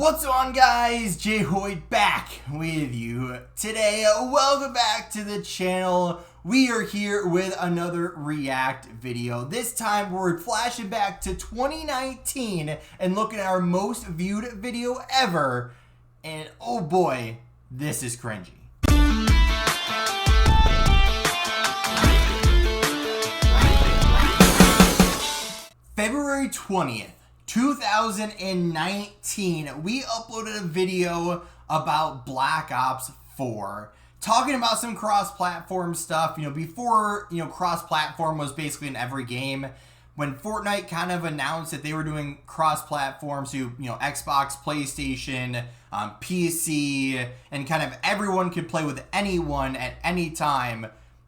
What's on, guys? Jay Hoyt back with you today. Welcome back to the channel. We are here with another react video. This time we're flashing back to 2019 and looking at our most viewed video ever. And oh boy, this is cringy. February 20th. 2019, we uploaded a video about Black Ops 4, talking about some cross-platform stuff. Before, cross-platform was basically in every game. When Fortnite kind of announced that they were doing cross-platform, so, Xbox, PlayStation, PC, and kind of everyone could play with anyone at any time.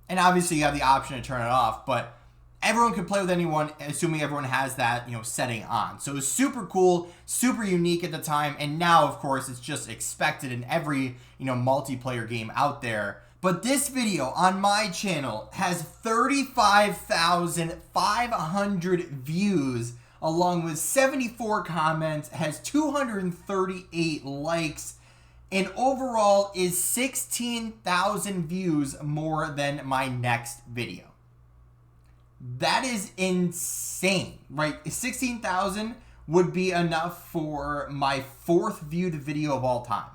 And obviously you have the option to turn it off, but everyone can play with anyone, assuming everyone has that, setting on. So it was super cool, super unique at the time, and now, of course, it's just expected in every, multiplayer game out there. But this video on my channel has 35,500 views, along with 74 comments, has 238 likes, and overall is 16,000 views more than my next video. That is insane, right? 16,000 would be enough for my 4th viewed video of all time.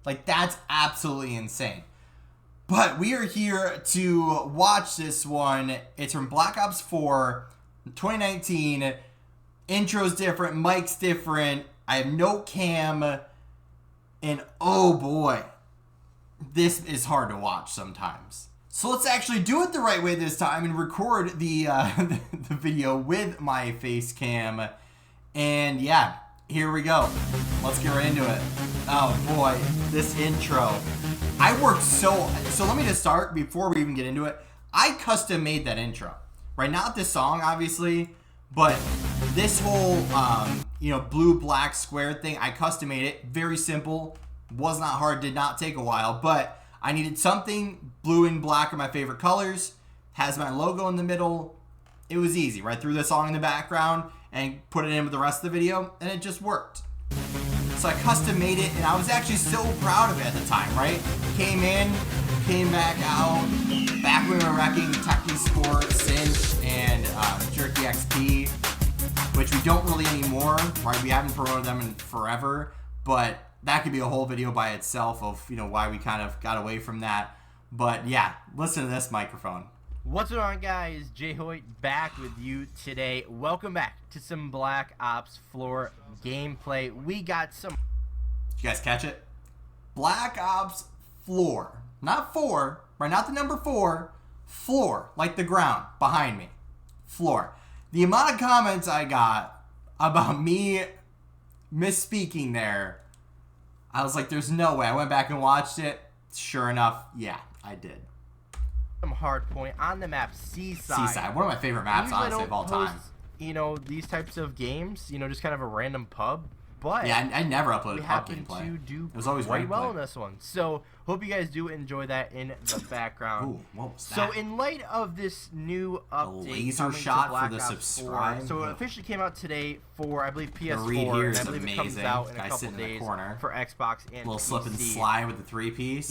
Like, that's absolutely insane. But we are here to watch this one. It's from Black Ops 4, 2019. Intro's different, mic's different. I have no cam. And oh boy, this is hard to watch sometimes. So let's actually do it the right way this time and record the the video with my face cam. And yeah, here we go. Let's get right into it. Oh boy, this intro. I worked so let me just start before we even get into it. I custom made that intro. Right, not this song obviously, but this whole blue black square thing, I custom made it. Very simple. Was not hard, did not take a while, but I needed something. Blue and black are my favorite colors. Has my logo in the middle. It was easy, right? Threw the song in the background and put it in with the rest of the video, and it just worked. So I custom made it, and I was actually so proud of it at the time, right? Came in, came back out, back when we were wrecking Techie Sport, Cinch, and Jerky XP, which we don't really anymore, right? We haven't promoted them in forever, but that could be a whole video by itself of, why we kind of got away from that. But yeah, listen to this microphone. What's going on, guys? Jay Hoyt back with you today. Welcome back to some Black Ops 4 gameplay. We got some... Did you guys catch it? Black Ops 4. Not 4, right? Not the number 4. Floor, like the ground behind me. Floor. The amount of comments I got about me misspeaking there, I was like, there's no way. I went back and watched it. Sure enough, yeah, I did. Some hard point on the map, Seaside. Seaside, one of my favorite maps, honestly, of all time. These types of games, just kind of a random pub. But yeah, I never uploaded we pub happen gameplay. to do it was always quite well in this one. So, hope you guys do enjoy that in the background. Ooh, what was that? So, in light of this new update, a laser shot for the subscribe. 4, so it officially came out today for, I believe, PS4. The read here is and I believe amazing. it comes out in a Guy couple sitting days in the corner. for Xbox and little PC. slip and slide with the 3-piece.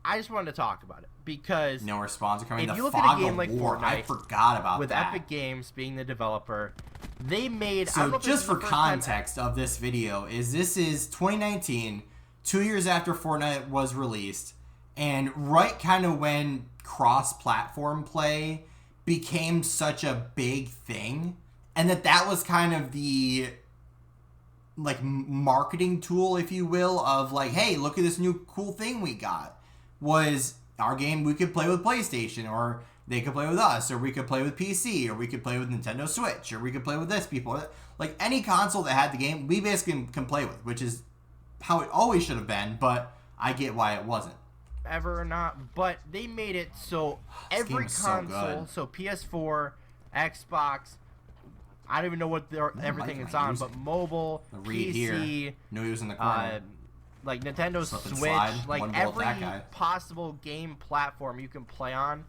I just wanted to talk about it because no response coming. If the you look fog at a game of like war, Fortnite, I forgot about with that. Epic Games being the developer, they made. So just for context of this video, this is 2019, 2 years after Fortnite was released, and right kind of when cross-platform play became such a big thing, and that was kind of the marketing tool, if you will, of hey, look at this new cool thing we got. Was our game we could play with PlayStation, or they could play with us, or we could play with PC, or we could play with Nintendo Switch, or we could play with this people. Any console that had the game, we basically can play with, which is how it always should have been, but I get why it wasn't. Ever or not, but they made it so every console, so PS4, Xbox, I don't even know what everything it's on, but mobile, PC, here. Knew he was in the corner. like Nintendo Switch, like every possible game platform you can play on.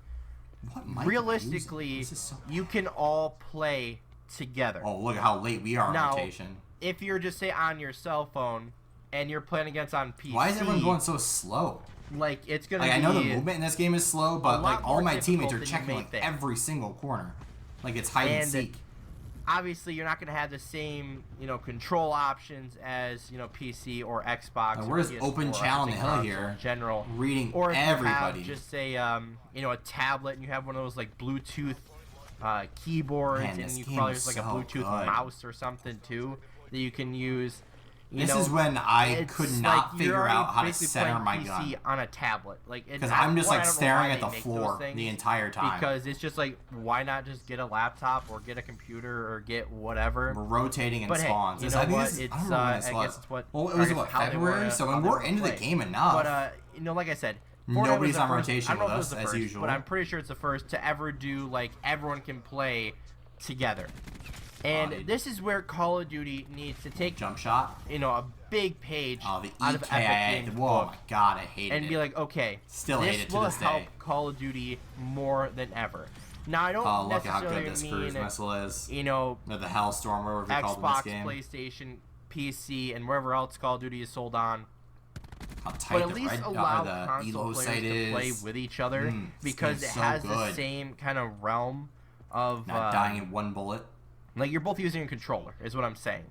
Realistically, you can all play together. Oh, look at how late we are on rotation. if you're just say on your cell phone and you're playing against on PC, why is everyone going so slow? Like it's gonna. Like be I know the movement in this game is slow, but like all my teammates are checking like think. every single corner, like it's hide and seek. Obviously, you're not gonna have the same control options as PC or Xbox. We're just open channel on the hill here, in general, reading or if everybody. You have just say a tablet and you have one of those like Bluetooth keyboards, Man, and you can probably use like a Bluetooth mouse or something too that you can use. This is when I could not figure out how to center my gun on a tablet, like because I'm just like staring at the floor the entire time. Because it's just like, why not just get a laptop or get a computer or get whatever? We're rotating in spawns. Hey, you know what? I guess it's what. Well, it was about February, so when we're into the game enough. But like I said, nobody's on rotation with us as usual. But I'm pretty sure it's the first to ever do like everyone can play together. And this is where Call of Duty needs to take jump shot, a big page out of Epic Games Whoa, my God, I hate it. And be like, okay, still hate it to this day. This will help Call of Duty more than ever. Now I don't look at how necessarily good this mean, cruise missile is. Or the Hellstorm, whatever we call Xbox, this game. PlayStation, PC, and wherever else Call of Duty is sold on. How tight but at least allow the console players sight to play with each other because it has the same kind of realm of not dying in one bullet. Like you're both using a controller, is what I'm saying.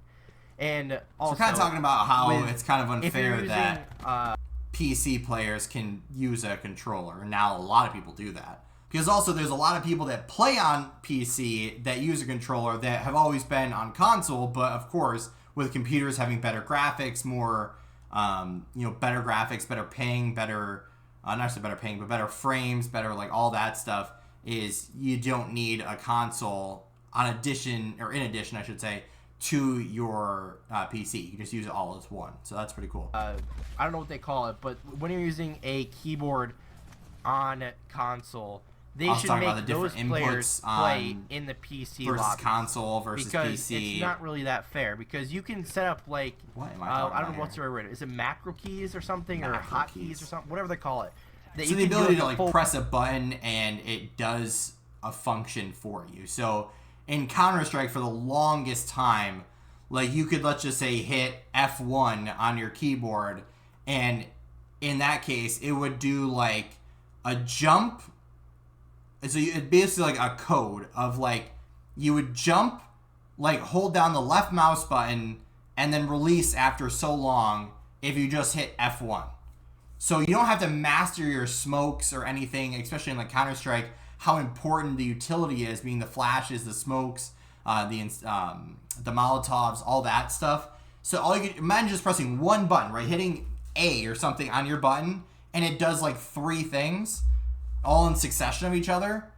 And also, we're kind of talking about how it's kind of unfair using, that PC players can use a controller. And now a lot of people do that. Because also there's a lot of people that play on PC that use a controller that have always been on console, but of course with computers having better graphics, more better graphics, better ping, better not just better ping, but better frames, better like all that stuff, is you don't need a console in addition, I should say, to your PC. You can just use it all as one. So that's pretty cool. I don't know what they call it, but when you're using a keyboard on console, they should make those players play in the PC versus lobbies. Console versus because PC. It's not really that fair, because you can set up like what am I I don't know what's the right word. Is it macro keys or something, or hotkeys or something, whatever they call it. So the ability to like press a button and it does a function for you. So in Counter-Strike, for the longest time, like you could, let's just say, hit F1 on your keyboard, and in that case, it would do like a jump. So it's basically like a code of like you would jump, like hold down the left mouse button, and then release after so long if you just hit F1. So you don't have to master your smokes or anything, especially in like Counter-Strike, how important the utility is, being the flashes, the smokes, the Molotovs, all that stuff. So all you can imagine just pressing one button, right, hitting A or something on your button, and it does like 3 things, all in succession of each other.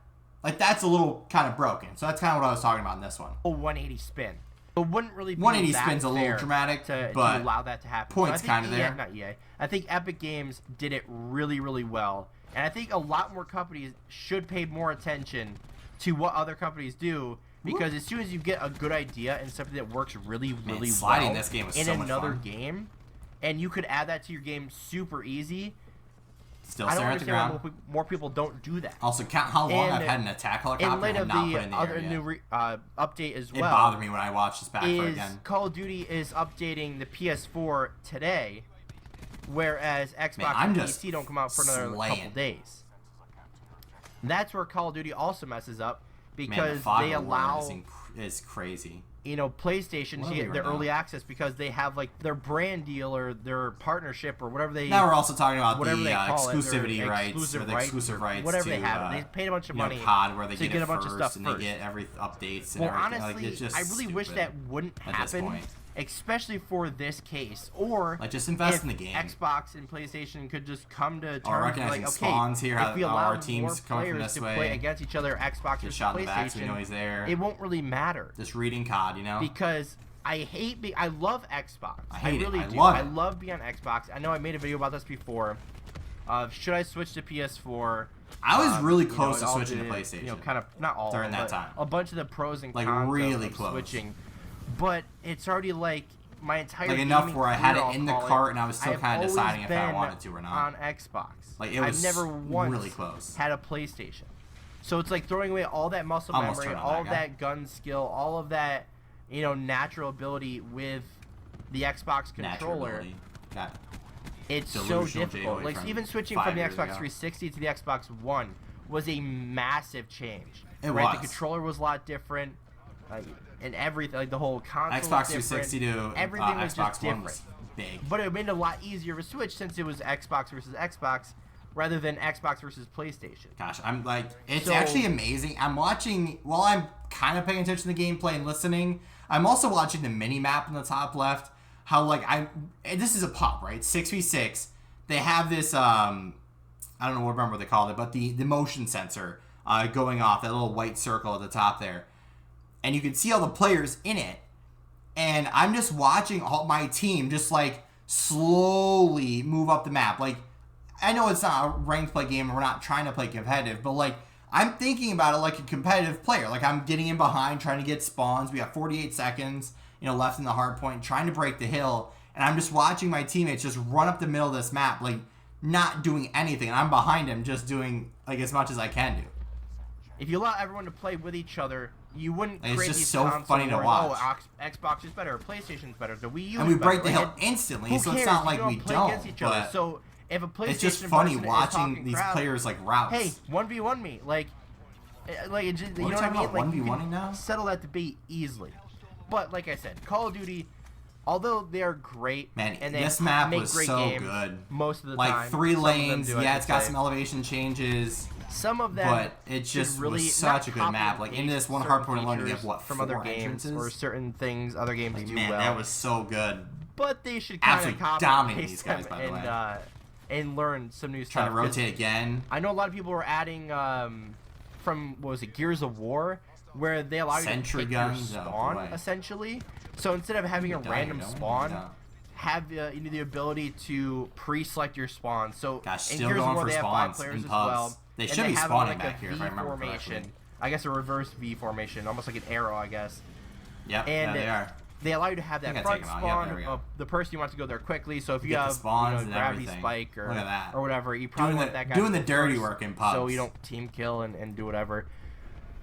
Like that's a little kind of broken. So that's kind of what I was talking about in this one. A 180 spin. It wouldn't really be 180 that spin's a little dramatic, to but allow that to happen. Points so kind of there. Not EA. I think Epic Games did it really, really well. And I think a lot more companies should pay more attention to what other companies do, because as soon as you get a good idea and something that works really, really well this game was in so much another fun. game, and you could add that to your game super easy. Still I don't staring at the understand ground. why more people don't do that. Also, count how long I've had an attack helicopter in light and of not put the in the other area. new update as well. It bothered me when I watched this back for again. Call of Duty is updating the PS4 today, whereas Xbox and PC don't come out for another couple days. That's where Call of Duty also messes up, because they allow is crazy. PlayStation to get their early access because they have like their brand deal or their partnership or whatever they. Now we're also talking about the exclusivity rights, or the exclusive rights, whatever they have. They paid a bunch of money COD, where they to get a bunch of stuff and first. they get every updates and well, everything. honestly, like, it's just I really wish that wouldn't happen, especially for this case. Or like just invest in the game. Xbox and PlayStation could just come to terms recognizing like, spawns here, if we allow our teams more coming from players this to way, play against each other, Xbox versus shot in the back, so we know PlayStation, he's there. it won't really matter. Just reading COD, Because I love Xbox. I really do. I love being on Xbox. I know I made a video about this before. Should I switch to PS4? I was really close to switching to PlayStation. Kind of not all during that time. A bunch of the pros and like cons really of close. switching, but it's already like my entire like enough where I had it in the cart and I was still kind of deciding if I wanted to or not. On Xbox, like it was I've never once really close. had a PlayStation, so it's like throwing away all that muscle memory, all of that gun skill, all of that natural ability with the Xbox controller. Got it's so delusional difficult. J-Boy Like from even switching 5 from the years Xbox ago. 360 to the Xbox One was a massive change. It right? was. The controller was a lot different, and everything. Like the whole console. Xbox was 360 to everything was Xbox just One different. was big. But it made it a lot easier to switch since it was Xbox versus Xbox rather than Xbox versus PlayStation. Gosh, I'm like, it's actually amazing. I'm watching, while I'm kind of paying attention to the gameplay and listening, I'm also watching the mini map in the top left. How like this is a pub, right? 6v6. They have this I don't know, remember what they called it, but the motion sensor going off, that little white circle at the top there, and you can see all the players in it. And I'm just watching all my team just like slowly move up the map. Like, I know it's not a ranked play game and we're not trying to play competitive, but like I'm thinking about it like a competitive player. Like I'm getting in behind, trying to get spawns. We got 48 seconds, left in the hard point, trying to break the hill. And I'm just watching my teammates just run up the middle of this map, like not doing anything. And I'm behind them, just doing like as much as I can do. If you allow everyone to play with each other, you wouldn't Like, create it's these just so console funny to wars, watch. Oh, Xbox is better, PlayStation's better, the Wii U And we is better. break the hill Like, instantly, who so cares? it's not You like we play don't. against each other. But So if a PlayStation it's just funny person is watching talking these crap, players like routes. Hey, 1v1 me, like it just, you know what I mean? Like you can now? settle that debate easily. But like I said, Call of Duty, although they're great, Man, and they this map make was great so games good. most of the like time. 3 Some of them lanes, do, I yeah, should it's got say. some elevation changes. Some of them, But it just really was such a good not map. copy Like into this one certain hardpoint alone, you features have what, from 4 other games entrances? or certain things other games Like, do man, well. that was so good. But they should kind of Absolutely copy dominating and these paste guys, them by the way. And learn some new Trying stuff. to rotate again. I know a lot of people were adding from what was it, Gears of War, where they allow you Sentry to pick guns? your Oh, spawn boy. essentially. So instead of having a random spawn, No. have the ability to pre-select your spawn. So Gosh, in still Gears of going War for they have 5 spawns players in as pubs. well. They and should be have spawning like back a here, if V I remember formation. correctly. I guess a reverse V formation, almost like an arrow, I guess. Yep, And yeah, they are. they allow you to have I that think I front take 'em out. Yeah, spawn there we go. of the person you want to go there quickly. So if you Get the have spawns and gravity everything. spike or Look at that. or whatever, you probably Doing want the- that guy doing to the go dirty first, work in pubs. so you don't team kill and do whatever.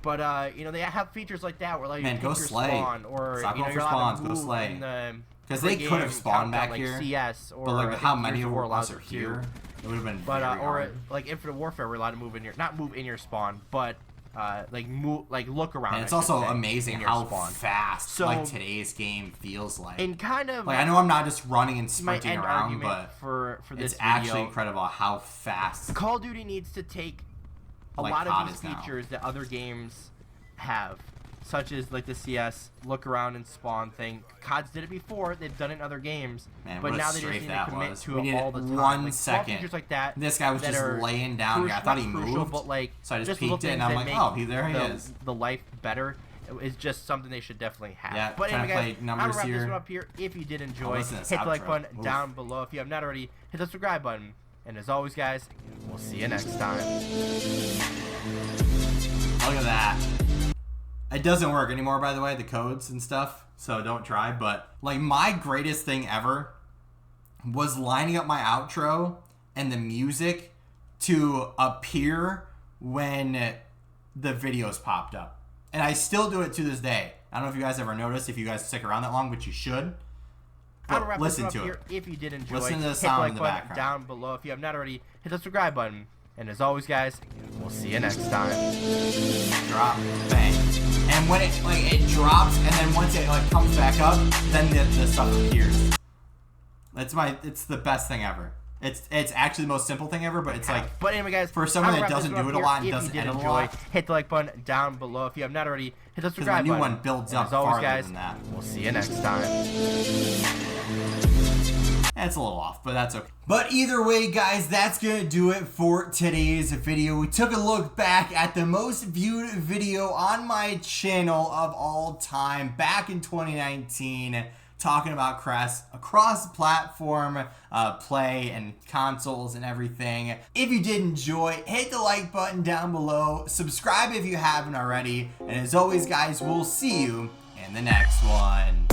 But they have features like that where like you Man, pick go your slay. spawn or Stop going for you're allowed spawns, to go move slay. in the 'Cause they pre-game could have spawned countdown, back like here, CS or But I like think how Gears many of of War allows us are it too. here? It would have been But very or hard. like Infinite Warfare, we're allowed to move in your not move in your spawn, but look around. And it's I should also say, amazing in your how spawn. fast So- like today's game feels like. And kind of Like I know I'm not just running and my sprinting end around, argument but for this it's actually video, incredible how fast. Call of Duty needs to take a Like lot COD of these is now. features that other games have, such as like the CS look around and spawn thing. CODs did it before; they've done it in other games, Man, but what a now they just strafe need to that commit was. to We it needed all the time. 1 Like, small second. features like that. This guy was that just are laying down here. I thought he not crucial, moved, but like so I just little peeked it, and things I'm that like, make oh, there he the, is. The life better is just something they should definitely have. Yeah, but trying anyway, to guys, play I'm numbers gonna wrap this here. one up here. If you did enjoy, listen to this hit the like outro. button Oof. down below. If you have not already, hit the subscribe button. And as always, guys, we'll see you next time. Look at that. It doesn't work anymore, by the way, the codes and stuff, so don't try. But like my greatest thing ever was lining up my outro and the music to appear when the videos popped up. And I still do it to this day. I don't know if you guys ever noticed, if you guys stick around that long, but you should. I'm gonna But wrap listen this to one it. up here. If you did enjoy, Listen to the hit sound the like in the button background. down below. If you have not already, hit the subscribe button. And as always, guys, we'll see you next time. Drop, bang. And when it drops, and then once it like comes back up, then the stuff appears. It's the best thing ever. It's actually the most simple thing ever, but it's like, but anyway, guys, for someone I'm that gonna wrap doesn't this one do up it a here. lot and If doesn't you did edit a enjoy, lot, hit the like button down below. If you have not already, hit the because subscribe the new button. one builds And up as always, farther guys, than that. we'll see you next time. It's a little off, but that's okay. But either way, guys, that's going to do it for today's video. We took a look back at the most viewed video on my channel of all time back in 2019, talking about cross-platform play and consoles and everything. If you did enjoy, hit the like button down below. Subscribe if you haven't already. And as always, guys, we'll see you in the next one.